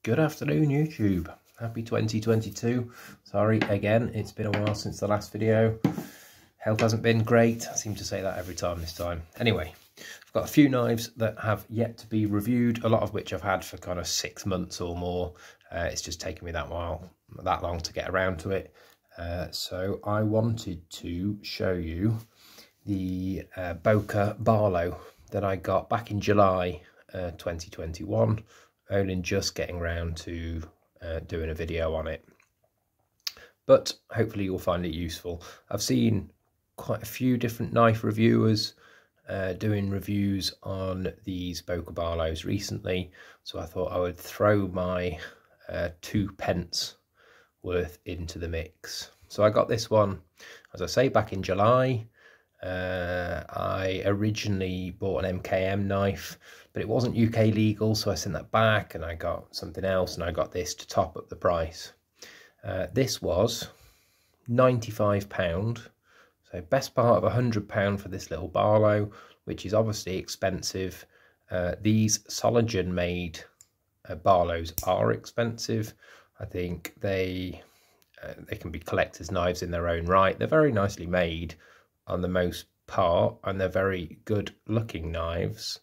Good afternoon, YouTube. Happy 2022. Sorry again, it's been a while since the last video. Health hasn't been great. I seem to say that every time this time. Anyway, I've got a few knives that have yet to be reviewed, a lot of which I've had for kind of 6 months or more. It's just taken me that long to get around to it. So I wanted to show you the Boker Barlow that I got back in July 2021. Only just getting around to doing a video on it, but hopefully you'll find it useful. I've seen quite a few different knife reviewers doing reviews on these Boker Barlows recently, so I thought I would throw my 2 pence worth into the mix. So I got this one, as I say, back in July. I originally bought an MKM knife, but it wasn't UK legal, so I sent that back and I got something else, and I got this to top up the price. This was £95, so best part of £100 for this little Barlow, which is obviously expensive. These Soligen made Barlows are expensive. I think they can be collector's knives in their own right. They're very nicely made on the most part, and they're very good looking knives,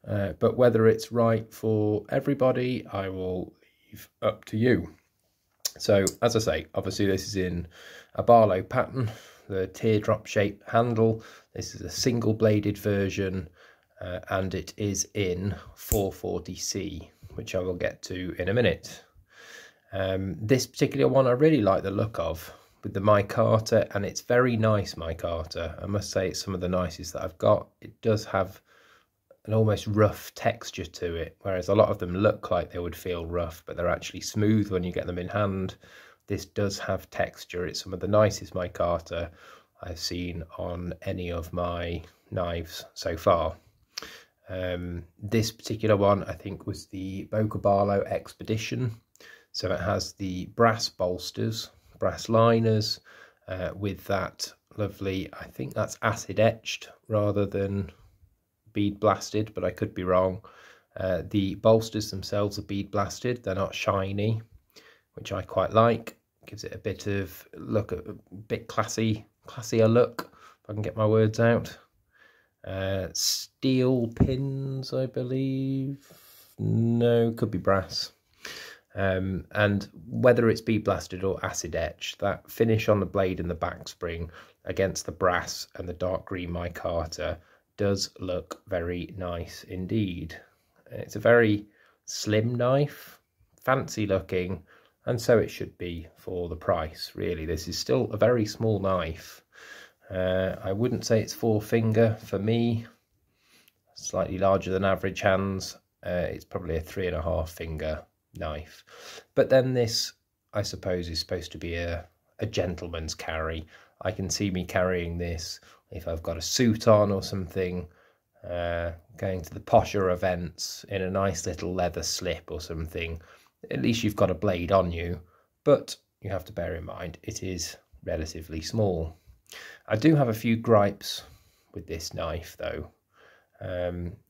but whether it's right for everybody, I will leave up to you. So as I say, obviously this is in a Barlow pattern, the teardrop shaped handle. This is a single bladed version, and it is in 440C, which I will get to in a minute. This particular one I really like the look of, with the micarta, and it's very nice micarta. I must say it's some of the nicest that I've got. It does have an almost rough texture to it, whereas a lot of them look like they would feel rough, but they're actually smooth when you get them in hand. This does have texture. It's some of the nicest micarta I've seen on any of my knives so far. This particular one I think was the Boker Barlow Expedition. So it has the brass bolsters, brass liners, with that lovely, I think that's acid etched rather than bead blasted, but I could be wrong. The bolsters themselves are bead blasted, they're not shiny, which I quite like. Gives it a bit of look, a bit classier look, if I can get my words out. Steel pins, I believe. No, could be brass. And whether it's bead blasted or acid etched, that finish on the blade and the back spring against the brass and the dark green micarta does look very nice indeed. It's a very slim knife, fancy looking, and so it should be for the price, really. This is still a very small knife. I wouldn't say it's 4-finger for me, slightly larger than average hands. It's probably a 3.5-finger knife, but then this, I suppose, is supposed to be a gentleman's carry. I can see me carrying this if I've got a suit on or something, going to the posher events in a nice little leather slip or something. At least you've got a blade on you, but you have to bear in mind it is relatively small. I do have a few gripes with this knife though,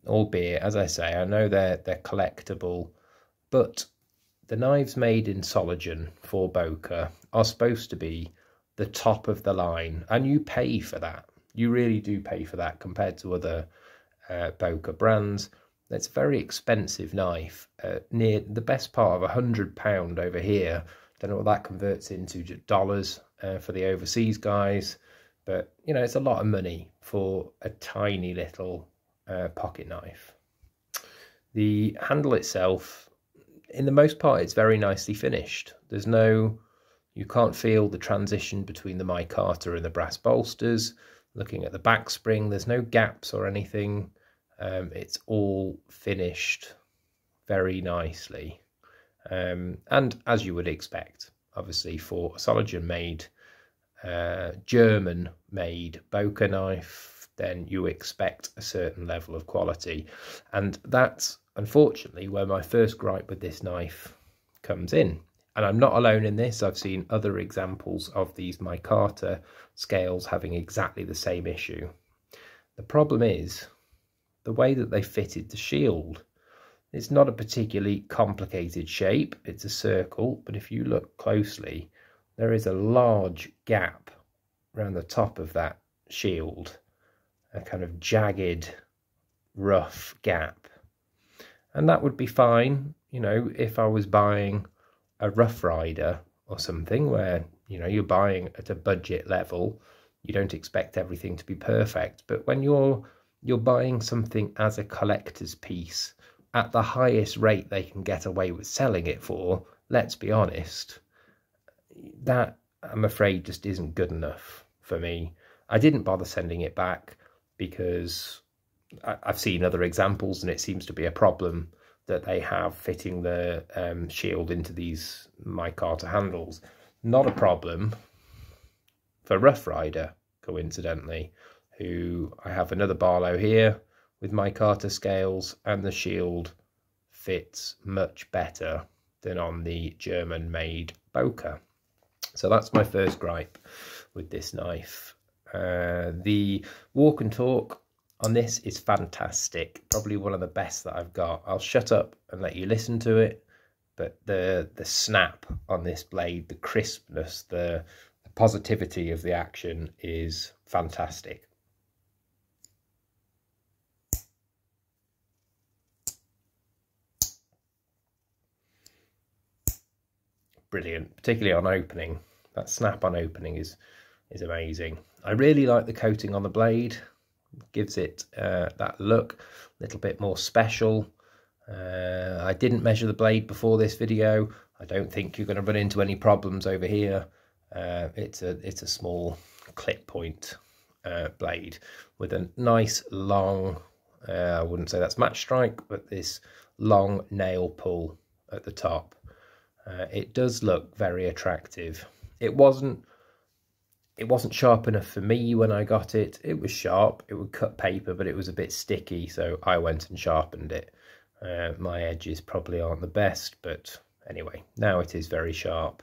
albeit, as I say, I know they're collectible, but the knives made in Soligen for Boker are supposed to be the top of the line, and you pay for that. You really do pay for that compared to other Boker brands. It's a very expensive knife, near the best part of £100 over here. Don't know what that converts into dollars for the overseas guys, but you know, it's a lot of money for a tiny little pocket knife. The handle itself, in the most part, it's very nicely finished. There's no, you can't feel the transition between the micarta and the brass bolsters. Looking at the back spring, there's no gaps or anything. It's all finished very nicely. And as you would expect, obviously for a Soligen made, German made Boker knife, then you expect a certain level of quality. And that's unfortunately where my first gripe with this knife comes in. And I'm not alone in this. I've seen other examples of these micarta scales having exactly the same issue. The problem is the way that they fitted the shield. It's not a particularly complicated shape. It's a circle, but if you look closely, there is a large gap around the top of that shield, a kind of jagged, rough gap. And that would be fine, you know, if I was buying a Rough Rider or something where, you know, you're buying at a budget level, you don't expect everything to be perfect. But when you're buying something as a collector's piece at the highest rate they can get away with selling it for, let's be honest, that, I'm afraid, just isn't good enough for me. I didn't bother sending it back because I've seen other examples and it seems to be a problem that they have fitting the shield into these micarta handles. Not a problem for Rough Rider, coincidentally, who I have another Barlow here with micarta scales, and the shield fits much better than on the German-made Boker. So that's my first gripe with this knife. The walk and talk on this is fantastic, probably one of the best that I've got. I'll shut up and let you listen to it, but the snap on this blade, the crispness, the positivity of the action is fantastic. Brilliant, particularly on opening. That snap on opening is amazing. I really like the coating on the blade. Gives it that look a little bit more special. I didn't measure the blade before this video. I don't think you're going to run into any problems over here. It's a small clip point blade with a nice long, I wouldn't say that's match strike, but this long nail pull at the top. It does look very attractive. It wasn't sharp enough for me when I got it. It was sharp, it would cut paper, but it was a bit sticky, so I went and sharpened it. My edges probably aren't the best, but anyway, now it is very sharp.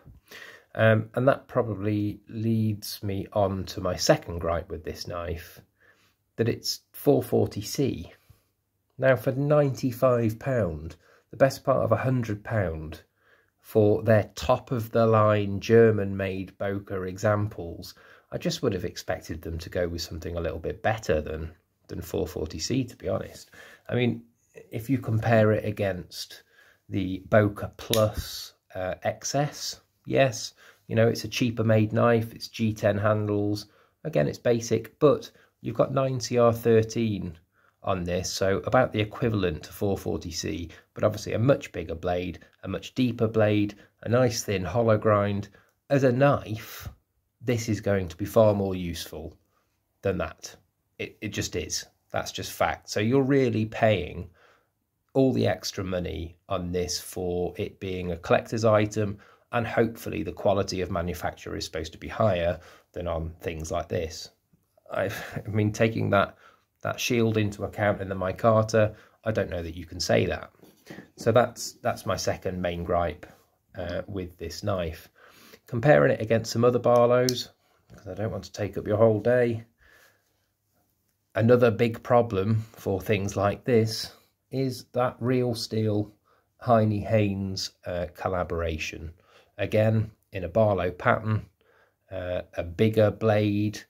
And that probably leads me on to my second gripe with this knife, that it's 440C. Now for £95, the best part of £100, for their top-of-the-line German-made Boker examples, I just would have expected them to go with something a little bit better than 440C, to be honest. I mean, if you compare it against the Boker Plus XS, yes, you know, it's a cheaper-made knife, it's G10 handles. Again, it's basic, but you've got 9CR13 on this, so about the equivalent to 440C, but obviously a much bigger blade, a much deeper blade, a nice thin hollow grind. As a knife, this is going to be far more useful than that. It just is. That's just fact. So you're really paying all the extra money on this for it being a collector's item, and hopefully the quality of manufacture is supposed to be higher than on things like this. I mean, taking that shield into account in the micarta, I don't know that you can say that. So that's my second main gripe with this knife. Comparing it against some other Barlows, because I don't want to take up your whole day, another big problem for things like this is that real steel Heine Haynes collaboration. Again, in a Barlow pattern, a bigger blade.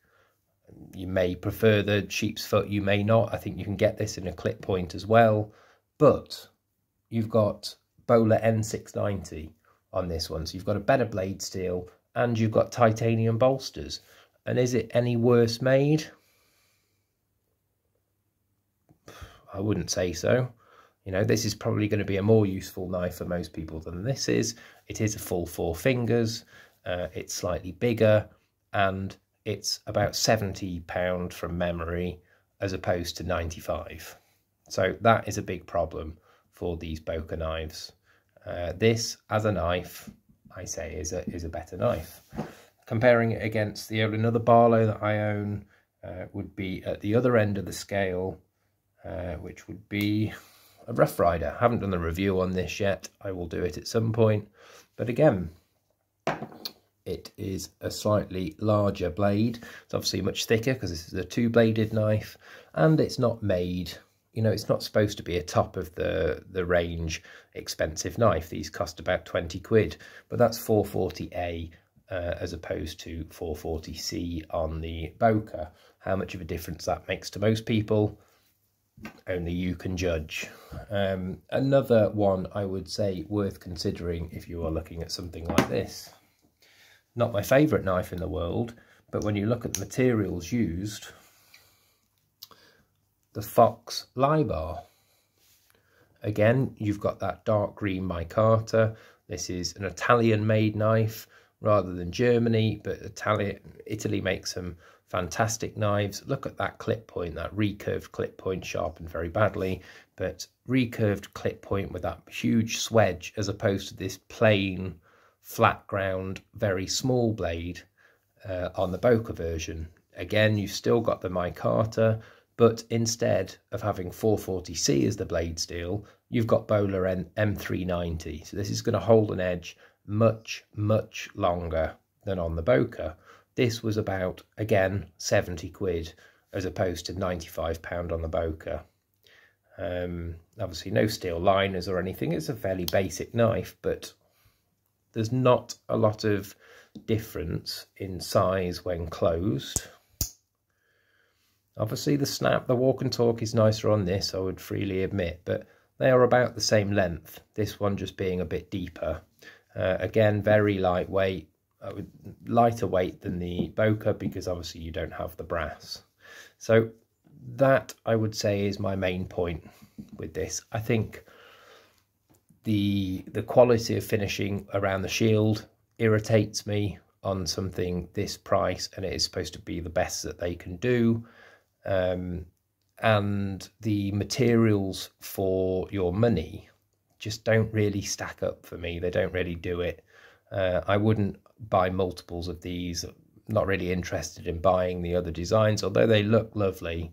You may prefer the sheep's foot, you may not. I think you can get this in a clip point as well. But you've got Bowler N690 on this one. So you've got a better blade steel and you've got titanium bolsters. And is it any worse made? I wouldn't say so. You know, this is probably going to be a more useful knife for most people than this is. It is a full 4 fingers. It's slightly bigger, and it's about £70 from memory as opposed to 95. So that is a big problem for these Boker knives. This, as a knife, I say is a better knife. Comparing it against another Barlow that I own would be at the other end of the scale, which would be a Rough Rider. I haven't done the review on this yet. I will do it at some point. But again, it is a slightly larger blade. It's obviously much thicker because this is a 2-bladed knife, and it's not made you know, it's not supposed to be a top of the range expensive knife. These cost about 20 quid, but that's 440A as opposed to 440C on the Boker. How much of a difference that makes to most people, only you can judge. Another one I would say worth considering if you are looking at something like this. Not my favourite knife in the world, but when you look at the materials used, the Fox Libar. Again, you've got that dark green micarta. This is an Italian-made knife rather than Germany, but Italy makes some fantastic knives. Look at that clip point, that recurved clip point, sharpened very badly, but recurved clip point with that huge swedge as opposed to this plain, flat ground, very small blade on the Boker version. Again, you've still got the micarta, but instead of having 440C as the blade steel, you've got Bowler M390. So this is going to hold an edge much, much longer than on the Boker. This was about, again, 70 quid as opposed to £95 on the Boker. Obviously no steel liners or anything. It's a fairly basic knife, but there's not a lot of difference in size when closed. Obviously the snap, the walk and talk is nicer on this, I would freely admit, but they are about the same length, this one just being a bit deeper. Again, very lightweight, lighter weight than the Boker because obviously you don't have the brass. So that, I would say, is my main point with this. I think the quality of finishing around the shield irritates me on something this price, and it is supposed to be the best that they can do. And the materials for your money just don't really stack up for me. They don't really do it. I wouldn't buy multiples of these. Not really interested in buying the other designs, although they look lovely.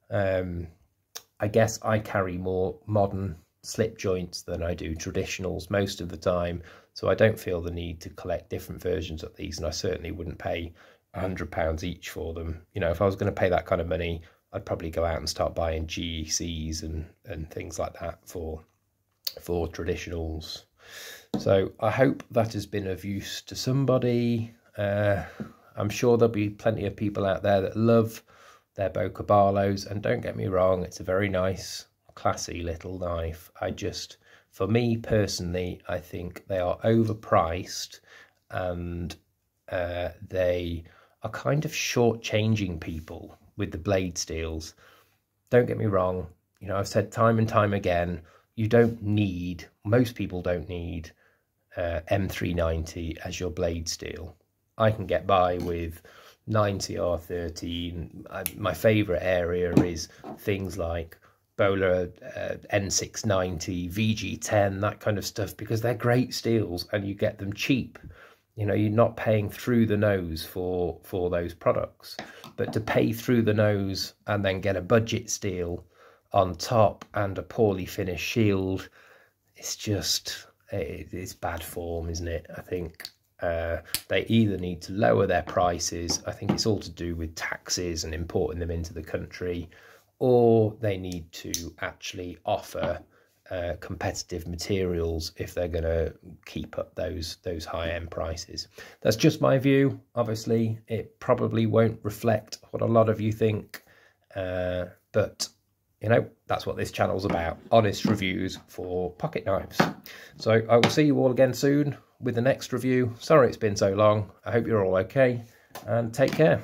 I guess I carry more modern slip joints than I do traditionals most of the time, so I don't feel the need to collect different versions of these, and I certainly wouldn't pay £100 each for them. You know, if I was going to pay that kind of money, I'd probably go out and start buying GECs and things like that for traditionals. So I hope that has been of use to somebody. I'm sure there'll be plenty of people out there that love their Boker Barlows, and don't get me wrong, it's a very nice, classy little knife. For me personally, I think they are overpriced, and they are kind of shortchanging people with the blade steels. Don't get me wrong, you know, I've said time and time again, most people don't need M390 as your blade steel. I can get by with 90R13. My favourite area is things like Bowler N690, VG10, that kind of stuff, because they're great steels and you get them cheap. You know, you're not paying through the nose for those products. But to pay through the nose and then get a budget steel on top and a poorly finished shield, it's bad form, isn't it? I think they either need to lower their prices, I think it's all to do with taxes and importing them into the country, or they need to actually offer competitive materials if they're going to keep up those high-end prices. That's just my view. Obviously, it probably won't reflect what a lot of you think, but you know, that's what this channel's about, honest reviews for pocket knives. So I will see you all again soon with the next review. Sorry it's been so long. I hope you're all okay, and take care.